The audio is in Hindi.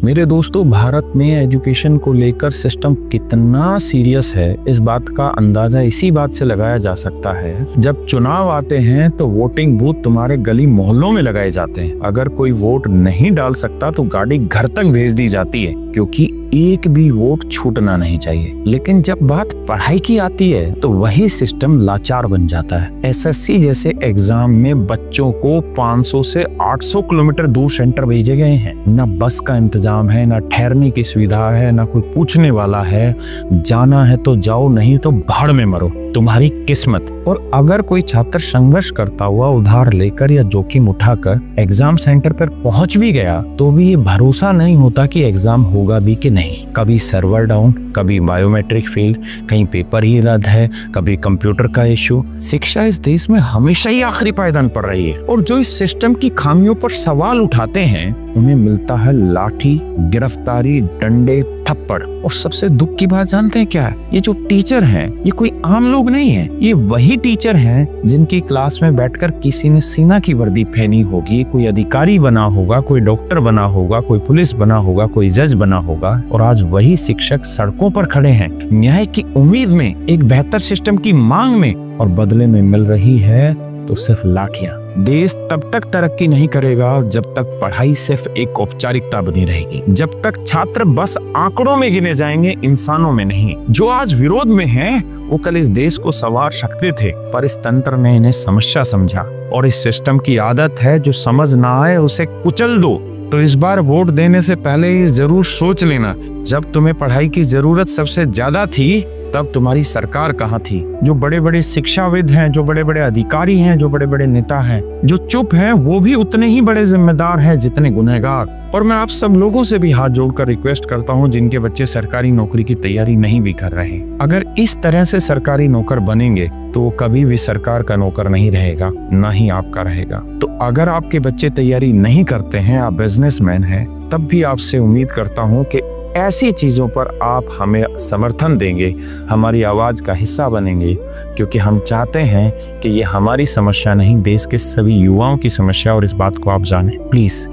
मेरे दोस्तों, भारत में एजुकेशन को लेकर सिस्टम कितना सीरियस है, इस बात का अंदाजा इसी बात से लगाया जा सकता है। जब चुनाव आते हैं तो वोटिंग बूथ तुम्हारे गली मोहल्लों में लगाए जाते हैं। अगर कोई वोट नहीं डाल सकता तो गाड़ी घर तक भेज दी जाती है, क्योंकि एक भी वोट छूटना नहीं चाहिए। लेकिन जब बात पढ़ाई की आती है तो वही सिस्टम लाचार बन जाता है। एसएससी जैसे एग्जाम में बच्चों को 500 से 800 किलोमीटर दूर सेंटर भेजे गए हैं। न बस का इंतजाम है, न ठहरने की सुविधा है, न कोई पूछने वाला है। जाना है तो जाओ, नहीं तो भाड़ में मरो, तुम्हारी किस्मत। और अगर कोई छात्र संघर्ष करता हुआ उधार लेकर या जोखिम उठाकर एग्जाम सेंटर पर पहुंच भी गया तो भी ये भरोसा नहीं होता कि एग्जाम होगा भी कि नहीं। कभी सर्वर डाउन, कभी बायोमेट्रिक फेल, कहीं पेपर ही रद्द है, कभी कंप्यूटर का इशू। शिक्षा इस देश में हमेशा ही आखिरी पायदान पर रही है, और जो इस सिस्टम की खामियों पर सवाल उठाते हैं उन्हें मिलता है लाठी, गिरफ्तारी, डंडे, थप्पड़। और सबसे दुख की बात जानते हैं क्या है? ये जो टीचर हैं ये कोई आम लोग नहीं है। ये वही टीचर हैं जिनकी क्लास में बैठकर किसी ने सेना की वर्दी पहनी होगी, कोई अधिकारी बना होगा, कोई डॉक्टर बना होगा, कोई पुलिस बना होगा, कोई जज बना होगा। और आज वही शिक्षक सड़कों पर खड़े हैं न्याय की उम्मीद में, एक बेहतर सिस्टम की मांग में, और बदले में मिल रही है तो सिर्फ लाठियां। देश तब तक तरक्की नहीं करेगा जब तक पढ़ाई सिर्फ एक औपचारिकता बनी रहेगी, जब तक छात्र बस आंकड़ों में गिने जाएंगे, इंसानों में नहीं। जो आज विरोध में हैं, वो कल इस देश को संवार सकते थे, पर इस तंत्र ने इन्हें समस्या समझा। और इस सिस्टम की आदत है, जो समझ ना आए उसे कुचल दो। तो इस बार वोट देने से पहले ये जरूर सोच लेना, जब तुम्हें पढ़ाई की जरूरत सबसे ज्यादा थी तब तुम्हारी सरकार कहाँ थी। जो बड़े बड़े शिक्षाविद हैं, जो बड़े बड़े अधिकारी हैं, जो बड़े बड़े नेता हैं, जो चुप हैं, वो भी उतने ही बड़े जिम्मेदार हैं जितने गुनहगार। और मैं आप सब लोगों से भी हाथ जोड़कर रिक्वेस्ट करता हूँ जिनके बच्चे सरकारी नौकरी की तैयारी नहीं भी कर रहे, अगर इस तरह से सरकारी नौकर बनेंगे तो वो कभी भी सरकार का नौकर नहीं रहेगा, ना ही आपका रहेगा। तो अगर आपके बच्चे तैयारी नहीं करते हैं, आप बिजनेसमैन हैं, तब भी आपसे उम्मीद करता हूँ कि ऐसी चीज़ों पर आप हमें समर्थन देंगे, हमारी आवाज़ का हिस्सा बनेंगे, क्योंकि हम चाहते हैं कि ये हमारी समस्या नहीं, देश के सभी युवाओं की समस्या। और इस बात को आप जानें प्लीज़।